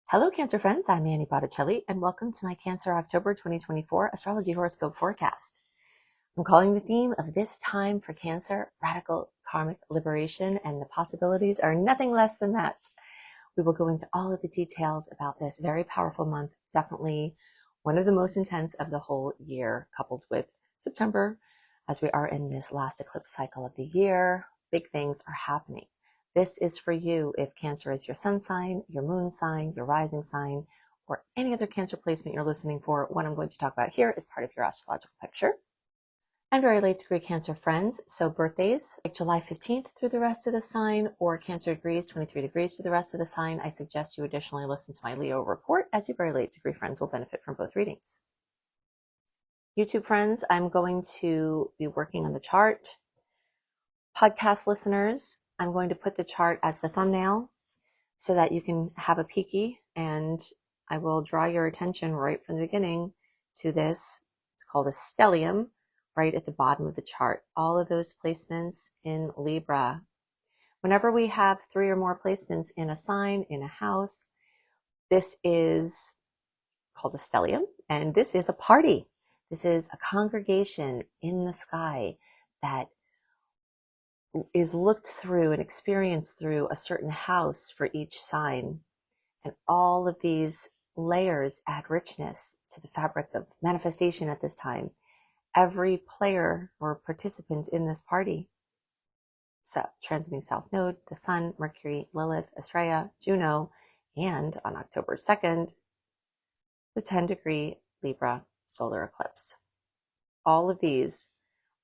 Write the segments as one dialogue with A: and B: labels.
A: Hello, Cancer friends. I'm Annie Botticelli, and welcome to my Cancer October 2024 Astrology Horoscope Forecast. I'm calling the theme of this time for Cancer radical karmic liberation, and the possibilities are nothing less than that. We will go into all of the details about this very powerful month, definitely one of the most intense of the whole year, coupled with September, as we are in this last eclipse cycle of the year. Big things are happening. This is for you if Cancer is your sun sign, your moon sign, your rising sign, or any other Cancer placement you're listening for. What I'm going to talk about here is part of your astrological picture. And very late degree Cancer friends, so birthdays like July 15th through the rest of the sign, or Cancer degrees 23 degrees to the rest of the sign, I suggest you additionally listen to my Leo report, as your very late degree friends will benefit from both readings. YouTube friends, I'm going to be working on the chart. Podcast listeners, I'm going to put the chart as the thumbnail so that you can have a peeky, and I will draw your attention right from the beginning to this. It's called a stellium right at the bottom of the chart. All of those placements in Libra. Whenever we have 3 or more placements in a sign, in a house, this is called a stellium, and this is a party. This is a congregation in the sky that is looked through and experienced through a certain house for each sign. And all of these layers add richness to the fabric of manifestation at this time. Every player or participant in this party, so transiting South Node, the Sun, Mercury, Lilith, Astrea, Juno, and on October 2nd, the 10-degree Libra solar eclipse. All of these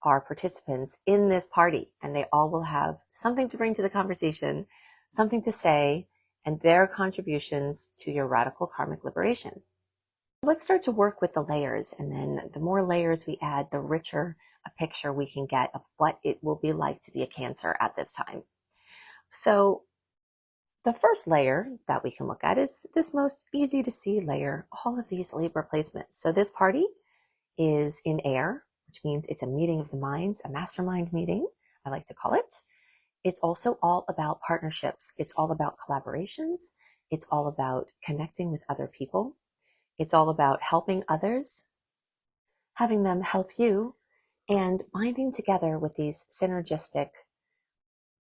A: are participants in this party, and they all will have something to bring to the conversation, something to say, and their contributions to your radical karmic liberation. Let's start to work with the layers, and then the more layers we add, the richer a picture we can get of what it will be like to be a Cancer at this time. So the first layer that we can look at is this most easy to see layer, all of these Libra placements. So this party is in air, which means it's a meeting of the minds, a mastermind meeting, I like to call it. It's also all about partnerships. It's all about collaborations. It's all about connecting with other people. It's all about helping others, having them help you, and binding together with these synergistic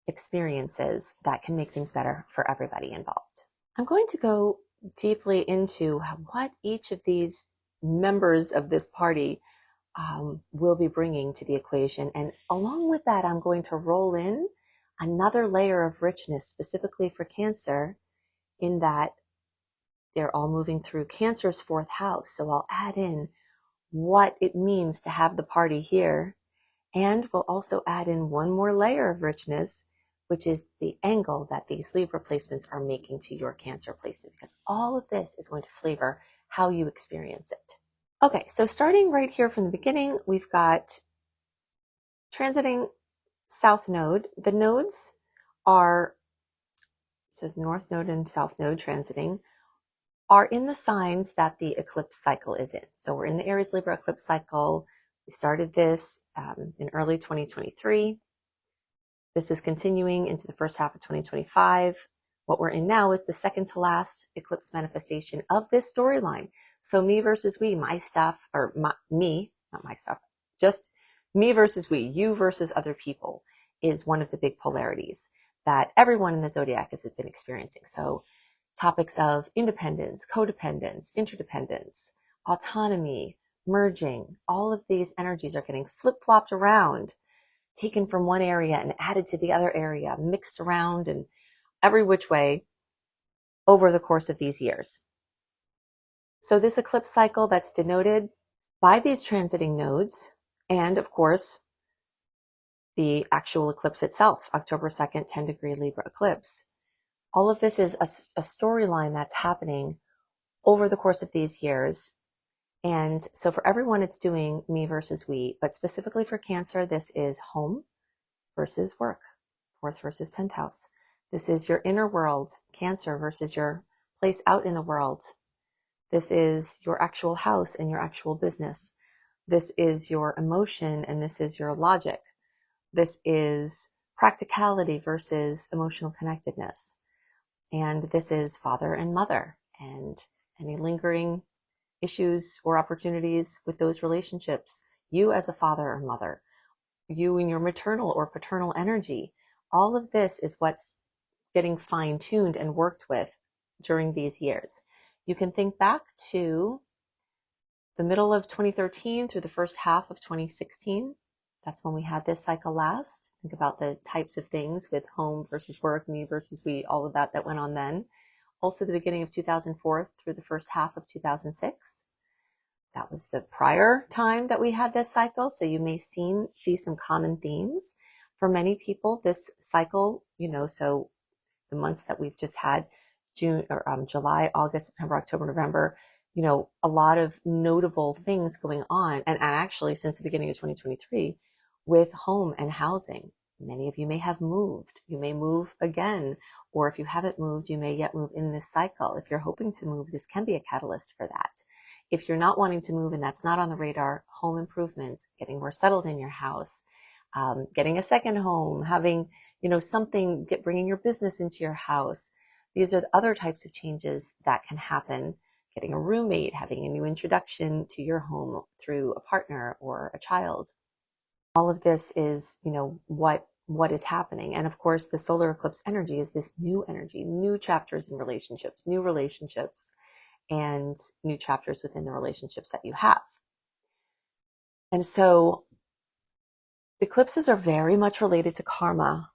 A: experiences that can make things better for everybody involved. I'm going to go deeply into what each of these members of this party will be bringing to the equation. And along with that, I'm going to roll in another layer of richness specifically for Cancer, in that they're all moving through Cancer's 4th house. So I'll add in what it means to have the party here. And we'll also add in one more layer of richness, which is the angle that these Libra placements are making to your Cancer placement, because all of this is going to flavor how you experience it. Okay, so starting right here from the beginning, we've got transiting South Node. The nodes are, so the North Node and South Node transiting are in the signs that the eclipse cycle is in. So we're in the Aries Libra eclipse cycle. We started this in early 2023. This is continuing into the first half of 2025. What we're in now is the second to last eclipse manifestation of this storyline. So me versus we, my stuff, or me, not my stuff, just me versus we, you versus other people, is one of the big polarities that everyone in the zodiac has been experiencing. So topics of independence, codependence, interdependence, autonomy, merging, all of these energies are getting flip-flopped around, taken from one area and added to the other area, mixed around and every which way over the course of these years. So this eclipse cycle that's denoted by these transiting nodes, and of course, the actual eclipse itself, October 2nd, 10-degree Libra eclipse. All of this is a storyline that's happening over the course of these years. And so for everyone, it's doing me versus we, but specifically for Cancer, this is home versus work, 4th versus 10th house. This is your inner world, Cancer, versus your place out in the world. This is your actual house and your actual business. This is your emotion, and this is your logic. This is practicality versus emotional connectedness. And this is father and mother. and any lingering issues or opportunities with those relationships. You as a father or mother, you and your maternal or paternal energy, all of this is what's getting fine-tuned and worked with during these years. You can think back to the middle of 2013 through the first half of 2016. That's when we had this cycle last. Think about the types of things with home versus work, me versus we, all of that went on then. Also the beginning of 2004 through the first half of 2006. That was the prior time that we had this cycle. So you may see some common themes. For many people, this cycle, so the months that we've just had, July, August, September, October, November, a lot of notable things going on. And actually since the beginning of 2023 with home and housing. Many of you may have moved. You may move again, or if you haven't moved, you may yet move in this cycle. If you're hoping to move, this can be a catalyst for that. If you're not wanting to move and that's not on the radar, home improvements, getting more settled in your house, getting a second home, having, something, bringing your business into your house. These are the other types of changes that can happen. Getting a roommate, having a new introduction to your home through a partner or a child. All of this is, what is happening. And of course, the solar eclipse energy is this new energy, new chapters in relationships, and new chapters within the relationships that you have. And so eclipses are very much related to karma,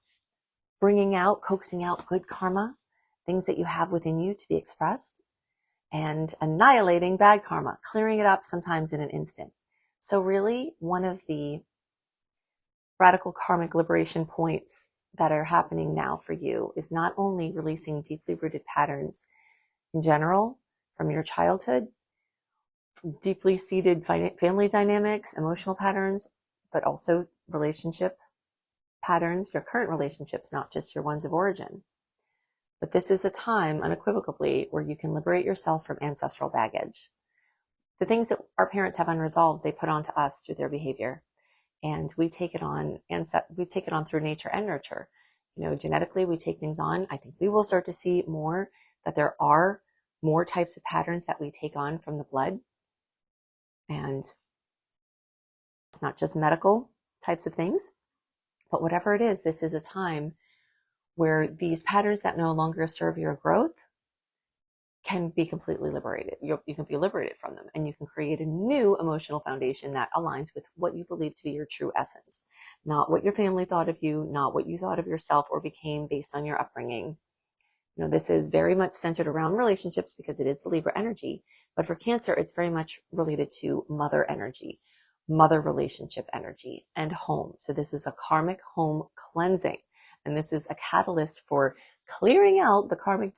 A: coaxing out good karma, things that you have within you to be expressed, and annihilating bad karma, clearing it up sometimes in an instant. So really, one of the radical karmic liberation points that are happening now for you is not only releasing deeply rooted patterns in general from your childhood, from deeply seated family dynamics, emotional patterns, but also relationship patterns, your current relationships, not just your ones of origin. But this is a time, unequivocally, where you can liberate yourself from ancestral baggage. The things that our parents have unresolved, they put onto us through their behavior. And we take it on, through nature and nurture. Genetically, we take things on. I think we will start to see more that there are more types of patterns that we take on from the blood. And it's not just medical types of things, but whatever it is, this is a time where these patterns that no longer serve your growth can be completely liberated. You can be liberated from them, and you can create a new emotional foundation that aligns with what you believe to be your true essence, not what your family thought of you, not what you thought of yourself or became based on your upbringing. This is very much centered around relationships because it is the Libra energy, but for Cancer, it's very much related to mother energy, mother relationship energy, and home. So this is a karmic home cleansing, and this is a catalyst for clearing out the karmic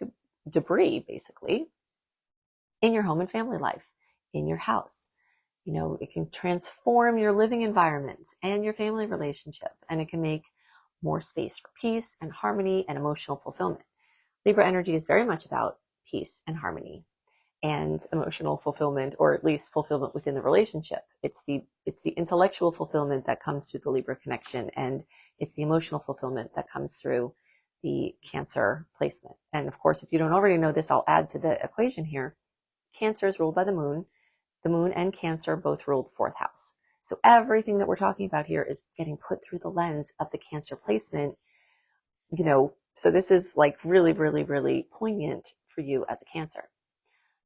A: debris, basically, in your home and family life, in your house. It can transform your living environment and your family relationship, and it can make more space for peace and harmony and emotional fulfillment. Libra energy is very much about peace and harmony and emotional fulfillment, or at least fulfillment within the relationship. It's the intellectual fulfillment that comes through the Libra connection, and it's the emotional fulfillment that comes through the Cancer placement. And of course, if you don't already know this, I'll add to the equation here. Cancer is ruled by the moon. The moon and Cancer both rule the fourth house. So everything that we're talking about here is getting put through the lens of the Cancer placement. So this is like really, really, really poignant for you as a Cancer.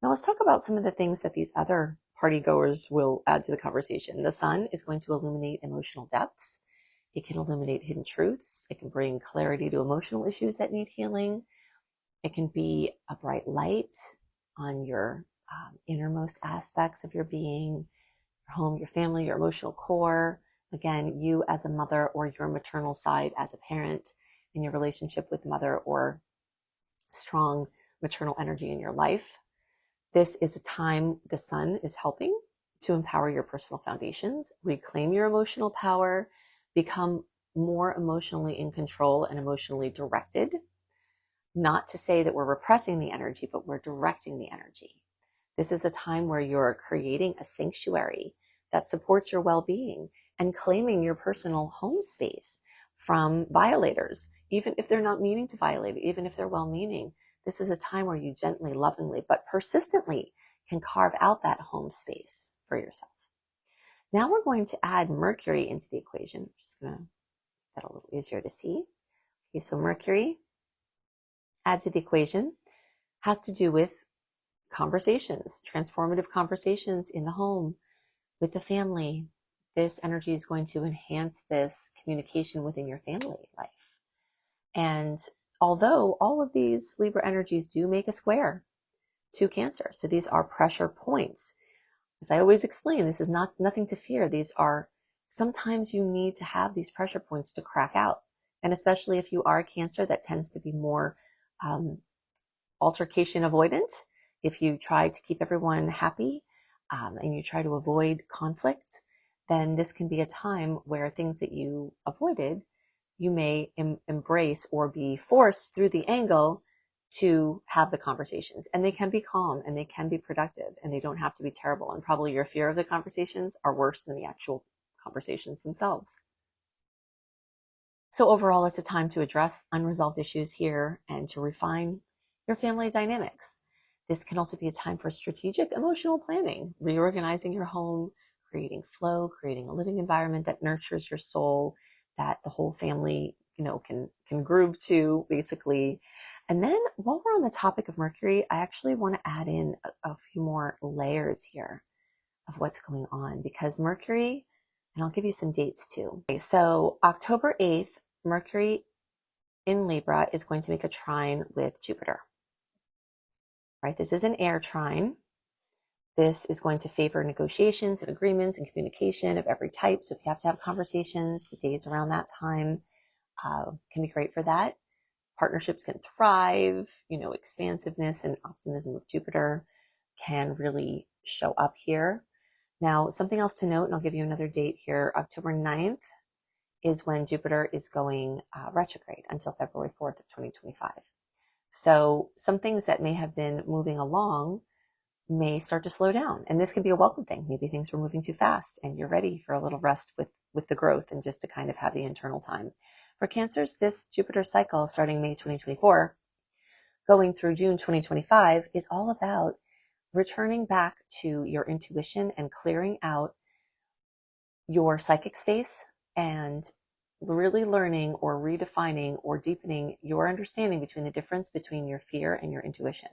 A: Now let's talk about some of the things that these other party goers will add to the conversation. The sun is going to illuminate emotional depths. It can illuminate hidden truths. It can bring clarity to emotional issues that need healing. It can be a bright light on your innermost aspects of your being, your home, your family, your emotional core. Again, you as a mother, or your maternal side as a parent in your relationship with mother, or strong maternal energy in your life. This is a time the sun is helping to empower your personal foundations, reclaim your emotional power, become more emotionally in control and emotionally directed. Not to say that we're repressing the energy, but we're directing the energy. This is a time where you're creating a sanctuary that supports your well-being and claiming your personal home space from violators, even if they're not meaning to violate it, even if they're well-meaning. This is a time where you gently, lovingly, but persistently can carve out that home space for yourself. Now we're going to add Mercury into the equation. I'm just going to make that a little easier to see. Okay, so Mercury, add to the equation, has to do with conversations, transformative conversations in the home, with the family. This energy is going to enhance this communication within your family life. And although all of these Libra energies do make a square to Cancer, so these are pressure points. As I always explain, this is nothing to fear. These are, sometimes you need to have these pressure points to crack out. And especially if you are a Cancer, that tends to be more altercation avoidant. If you try to keep everyone happy and you try to avoid conflict, then this can be a time where things that you avoided, you may embrace or be forced through the angle to have the conversations. And they can be calm and they can be productive and they don't have to be terrible. And probably your fear of the conversations are worse than the actual conversations themselves. So overall, it's a time to address unresolved issues here and to refine your family dynamics. This can also be a time for strategic emotional planning, reorganizing your home, creating flow, creating a living environment that nurtures your soul, that the whole family, can groove to, basically. And then while we're on the topic of Mercury, I actually want to add in a few more layers here of what's going on, because Mercury, and I'll give you some dates too. Okay, so October 8th, Mercury in Libra is going to make a trine with Jupiter. Right? This is an air trine. This is going to favor negotiations and agreements and communication of every type. So if you have to have conversations, the days around that time can be great for that. Partnerships can thrive. Expansiveness and optimism of Jupiter can really show up here. Now, something else to note, and I'll give you another date here, October 9th is when Jupiter is going retrograde until February 4th of 2025. So some things that may have been moving along may start to slow down. And this can be a welcome thing. Maybe things were moving too fast and you're ready for a little rest with the growth and just to kind of have the internal time. For Cancers, this Jupiter cycle starting May 2024, going through June 2025, is all about returning back to your intuition and clearing out your psychic space and really learning or redefining or deepening your understanding between the difference between your fear and your intuition,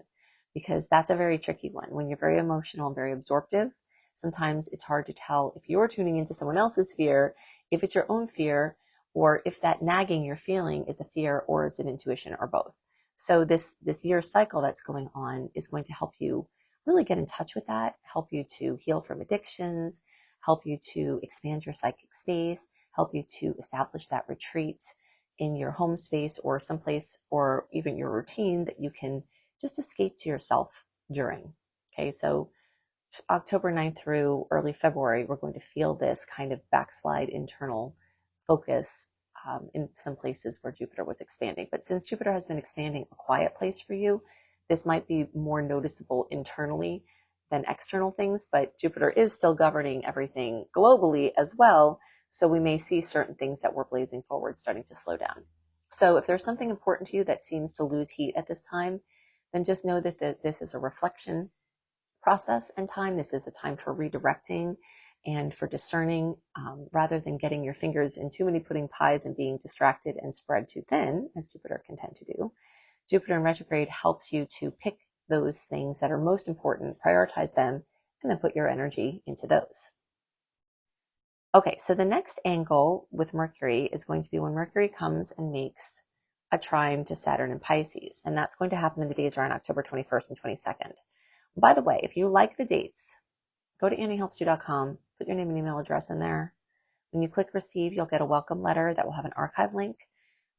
A: because that's a very tricky one. When you're very emotional and very absorptive, sometimes it's hard to tell if you're tuning into someone else's fear, if it's your own fear, or if that nagging you're feeling is a fear or is an intuition, or both. So this year cycle that's going on is going to help you really get in touch with that, help you to heal from addictions, help you to expand your psychic space, help you to establish that retreat in your home space or someplace, or even your routine that you can just escape to yourself during. Okay, so October 9th through early February, we're going to feel this kind of backslide internal focus in some places where Jupiter was expanding. But since Jupiter has been expanding a quiet place for you, this might be more noticeable internally than external things, but Jupiter is still governing everything globally as well. So we may see certain things that were blazing forward starting to slow down. So if there's something important to you that seems to lose heat at this time, then just know that this is a reflection process and time. This is a time for redirecting and for discerning, rather than getting your fingers in too many pudding pies and being distracted and spread too thin, as Jupiter can tend to do. Jupiter in retrograde helps you to pick those things that are most important, prioritize them, and then put your energy into those. Okay, so the next angle with Mercury is going to be when Mercury comes and makes a trine to Saturn in Pisces, and that's going to happen in the days around October 21st and 22nd. By the way, if you like the dates, go to anniehelpsyou.com, put your name and email address in there. When you click receive, you'll get a welcome letter that will have an archive link.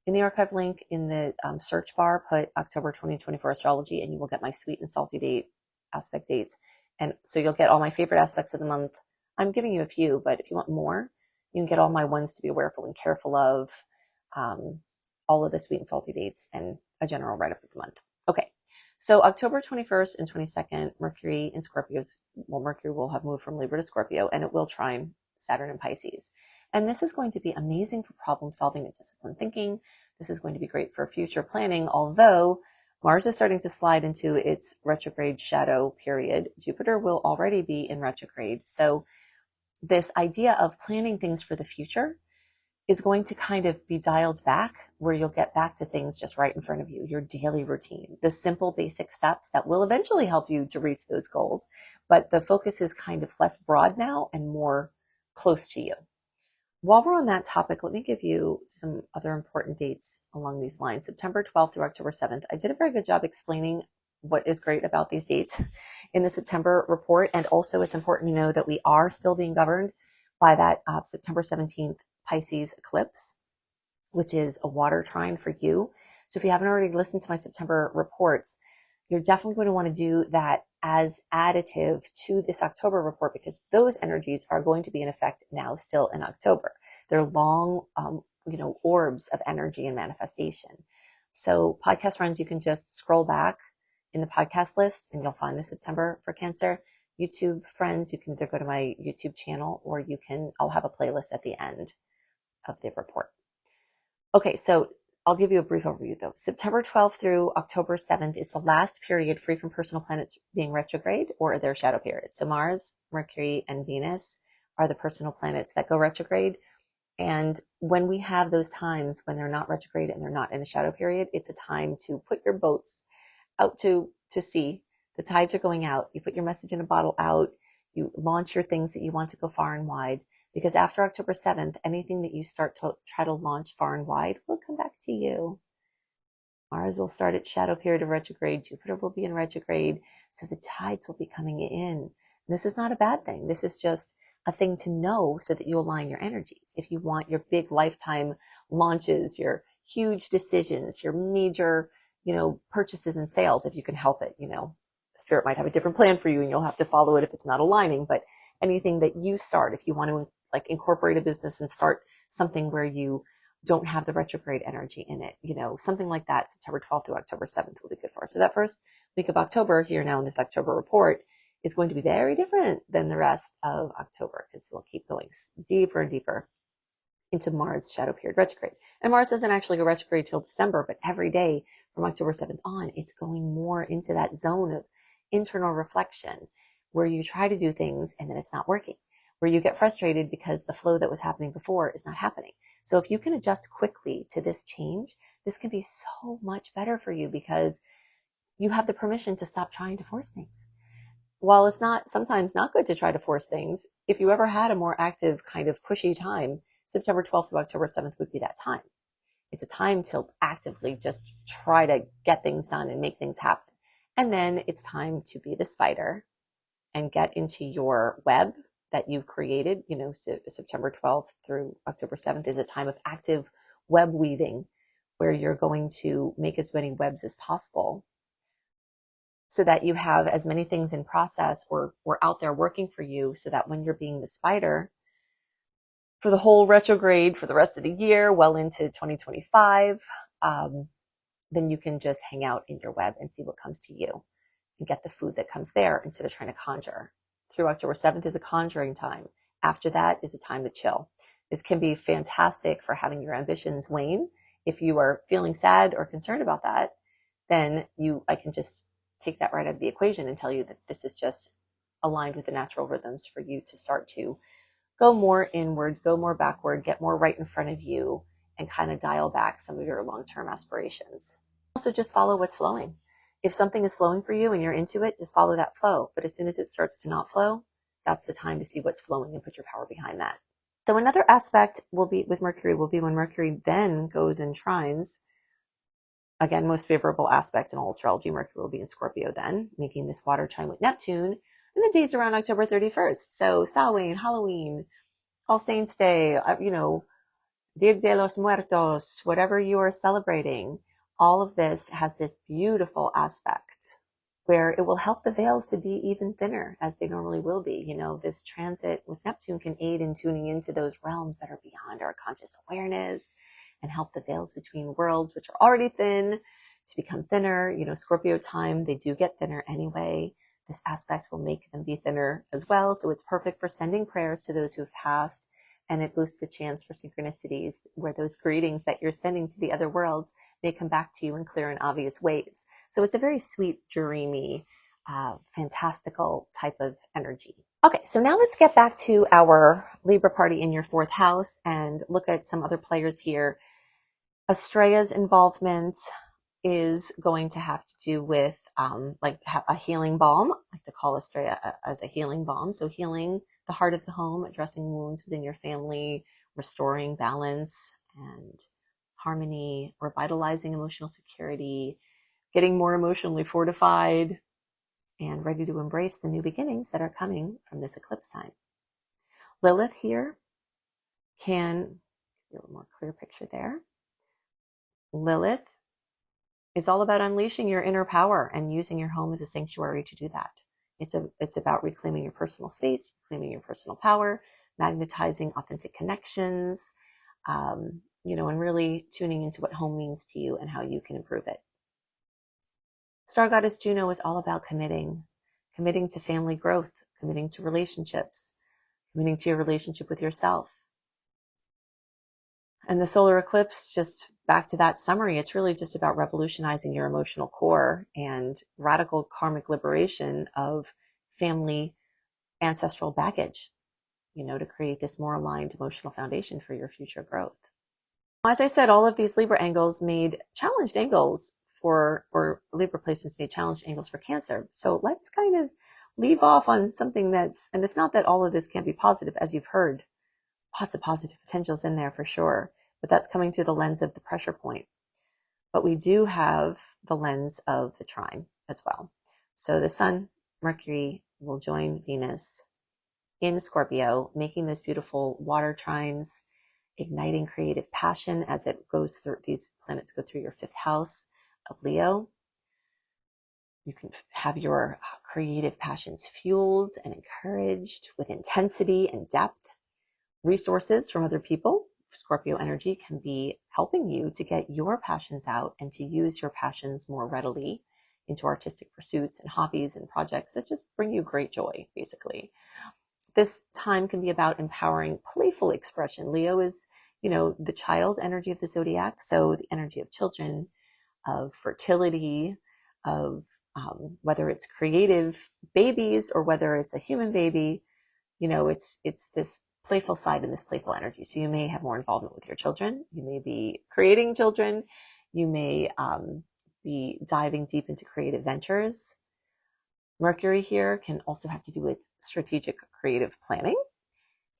A: In the archive link in the search bar, put October 2024 astrology, and you will get my sweet and salty date aspect dates. And so you'll get all my favorite aspects of the month. I'm giving you a few, but if you want more, you can get all my ones to be awareful and careful of, all of the sweet and salty dates, and a general write-up of the month. Okay, so October 21st and 22nd, Mercury in Scorpios, Mercury will have moved from Libra to Scorpio, and it will trine Saturn in Pisces. And this is going to be amazing for problem solving and disciplined thinking. This is going to be great for future planning, although Mars is starting to slide into its retrograde shadow period. Jupiter will already be in retrograde. So this idea of planning things for the future is going to kind of be dialed back, where you'll get back to things just right in front of you, your daily routine, the simple basic steps that will eventually help you to reach those goals. But the focus is kind of less broad now and more close to you. While we're on that topic, let me give you some other important dates along these lines. September 12th through October 7th. I did a very good job explaining what is great about these dates in the September report. And also it's important to know that we are still being governed by that September 17th Pisces eclipse, which is a water trine for you. So if you haven't already listened to my September reports, you're definitely going to want to do that as additive to this October report, because those energies are going to be in effect now still in October. They're long, orbs of energy and manifestation. So podcast friends, you can just scroll back in the podcast list and you'll find the September for Cancer. YouTube friends, you can either go to my YouTube channel or I'll have a playlist at the end of the report. Okay, so I'll give you a brief overview though. September 12th through October 7th is the last period free from personal planets being retrograde or their shadow period. So Mars, Mercury, and Venus are the personal planets that go retrograde. And when we have those times when they're not retrograde and they're not in a shadow period, it's a time to put your boats out to sea. The tides are going out. You put your message in a bottle out. You launch your things that you want to go far and wide. Because after October 7th, anything that you start to try to launch far and wide will come back to you. Mars will start its shadow period of retrograde. Jupiter will be in retrograde. So the tides will be coming in. This is not a bad thing. This is just a thing to know so that you align your energies. If you want your big lifetime launches, your huge decisions, your major, purchases and sales, if you can help it, Spirit might have a different plan for you and you'll have to follow it if it's not aligning. But anything that you start, if you want to incorporate a business and start something where you don't have the retrograde energy in it, something like that, September 12th through October 7th will be good for us. So that first week of October here now in this October report is going to be very different than the rest of October, because we'll keep going deeper and deeper into Mars shadow period retrograde. And Mars doesn't actually go retrograde till December, but every day from October 7th on, it's going more into that zone of internal reflection, where you try to do things and then it's not working, where you get frustrated because the flow that was happening before is not happening. So if you can adjust quickly to this change, this can be so much better for you, because you have the permission to stop trying to force things. While it's sometimes not good to try to force things, if you ever had a more active kind of pushy time, September 12th through October 7th would be that time. It's a time to actively just try to get things done and make things happen. And then it's time to be the spider and get into your web that you've created. So September 12th through October 7th is a time of active web weaving, where you're going to make as many webs as possible so that you have as many things in process or out there working for you, so that when you're being the spider for the whole retrograde for the rest of the year, well into 2025, then you can just hang out in your web and see what comes to you and get the food that comes there instead of trying to conjure. Through October 7th is a conjuring time. After that is a time to chill. This can be fantastic for having your ambitions wane. If you are feeling sad or concerned about that, then I can just take that right out of the equation and tell you that this is just aligned with the natural rhythms for you to start to go more inward, go more backward, get more right in front of you, and kind of dial back some of your long-term aspirations. Also, just follow what's flowing. If something is flowing for you and you're into it, just follow that flow. But as soon as it starts to not flow, that's the time to see what's flowing and put your power behind that. So another aspect will be with Mercury will be when Mercury then goes in trines. Again, most favorable aspect in all astrology, Mercury will be in Scorpio then, making this water trine with Neptune in the days around October 31st. So Samhain, Halloween, All Saints Day, Dia de los Muertos, whatever you are celebrating, all of this has this beautiful aspect where it will help the veils to be even thinner, as they normally will be. This transit with Neptune can aid in tuning into those realms that are beyond our conscious awareness and help the veils between worlds, which are already thin, to become thinner. Scorpio time, they do get thinner anyway. This aspect will make them be thinner as well. So it's perfect for sending prayers to those who've passed and it boosts the chance for synchronicities where those greetings that you're sending to the other worlds may come back to you in clear and obvious ways. So it's a very sweet, dreamy, fantastical type of energy. Okay, so now let's get back to our Libra party in your fourth house and look at some other players here. Estrella's involvement is going to have to do with like a healing balm. I like to call Estrella as a healing balm. So healing the heart of the home, addressing wounds within your family, restoring balance and harmony, revitalizing emotional security, getting more emotionally fortified and ready to embrace the new beginnings that are coming from this eclipse time. Lilith here can give you a little more clear picture there. Lilith is all about unleashing your inner power and using your home as a sanctuary to do that. It's about reclaiming your personal space, reclaiming your personal power, magnetizing authentic connections, and really tuning into what home means to you and how you can improve it. Star goddess Juno is all about committing to family growth, committing to relationships, committing to your relationship with yourself. And the solar eclipse, just back to that summary, it's really just about revolutionizing your emotional core and radical karmic liberation of family ancestral baggage, to create this more aligned emotional foundation for your future growth. As I said, all of these Libra angles made challenged angles or Libra placements made challenged angles for Cancer. So let's kind of leave off on something and it's not that all of this can't be positive, as you've heard. Lots of positive potentials in there for sure, but that's coming through the lens of the pressure point. But we do have the lens of the trine as well. So the Sun, Mercury will join Venus in Scorpio, making those beautiful water trines, igniting creative passion as it goes through, these planets go through your fifth house of Leo. You can have your creative passions fueled and encouraged with intensity and depth. Resources from other people, Scorpio energy, can be helping you to get your passions out and to use your passions more readily into artistic pursuits and hobbies and projects that just bring you great joy, basically. This time can be about empowering playful expression. Leo is, the child energy of the zodiac, so the energy of children, of fertility, of whether it's creative babies or whether it's a human baby, it's this playful side and this playful energy. So you may have more involvement with your children. You may be creating children. You may be diving deep into creative ventures. Mercury here can also have to do with strategic creative planning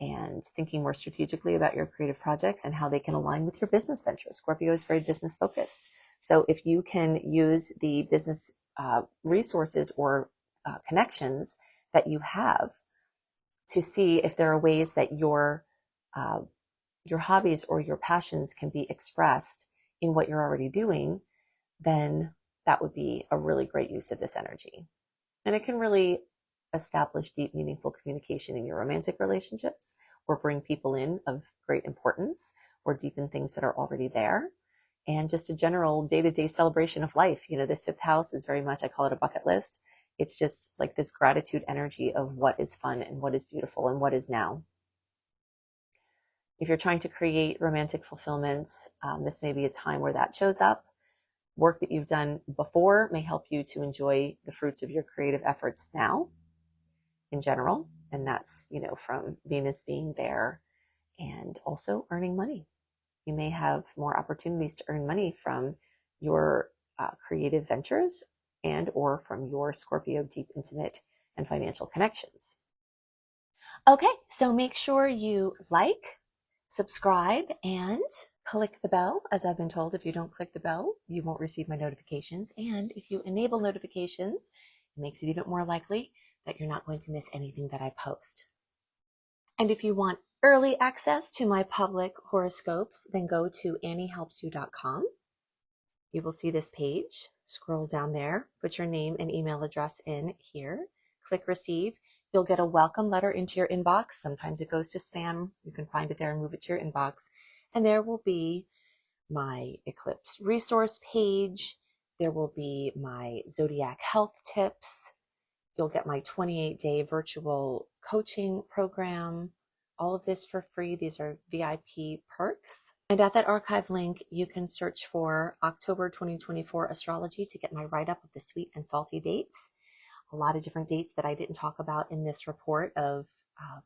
A: and thinking more strategically about your creative projects and how they can align with your business ventures. Scorpio is very business focused. So if you can use the business resources or connections that you have to see if there are ways that your hobbies or your passions can be expressed in what you're already doing, then that would be a really great use of this energy. And it can really establish deep, meaningful communication in your romantic relationships, or bring people in of great importance, or deepen things that are already there. And just a general day-to-day celebration of life. This fifth house is very much, I call it a bucket list. It's just like this gratitude energy of what is fun and what is beautiful and what is now. If you're trying to create romantic fulfillments, this may be a time where that shows up. Work that you've done before may help you to enjoy the fruits of your creative efforts now in general. And that's, from Venus being there and also earning money. You may have more opportunities to earn money from your creative ventures and or from your Scorpio deep, intimate, and financial connections. Okay, so make sure you like, subscribe, and click the bell. As I've been told, if you don't click the bell, you won't receive my notifications. And if you enable notifications, it makes it even more likely that you're not going to miss anything that I post. And if you want early access to my public horoscopes, then go to anniehelpsyou.com. You will see this page. Scroll down there, put your name and email address in here, click receive. You'll get a welcome letter into your inbox. Sometimes it goes to spam. You can find it there and move it to your inbox. And there will be my eclipse resource page. There will be my zodiac health tips. You'll get my 28-day virtual coaching program, All of this for free. These are VIP perks. And at that archive link, you can search for October 2024 astrology to get my write-up of the sweet and salty dates. A lot of different dates that I didn't talk about in this report of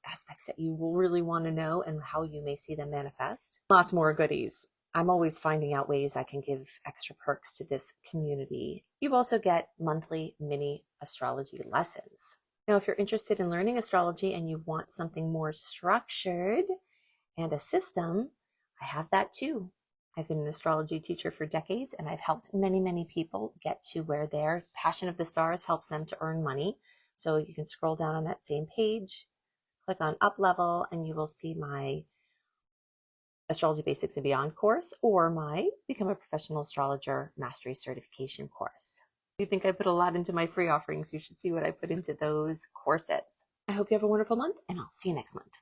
A: aspects that you will really want to know and how you may see them manifest. Lots more goodies. I'm always finding out ways I can give extra perks to this community. You also get monthly mini astrology lessons. Now, if you're interested in learning astrology and you want something more structured and a system, I have that too. I've been an astrology teacher for decades, and I've helped many, many people get to where their passion of the stars helps them to earn money. So you can scroll down on that same page, click on Up Level, and you will see my Astrology Basics and Beyond course or my Become a Professional Astrologer Mastery Certification course. If you think I put a lot into my free offerings, you should see what I put into those courses. I hope you have a wonderful month, and I'll see you next month.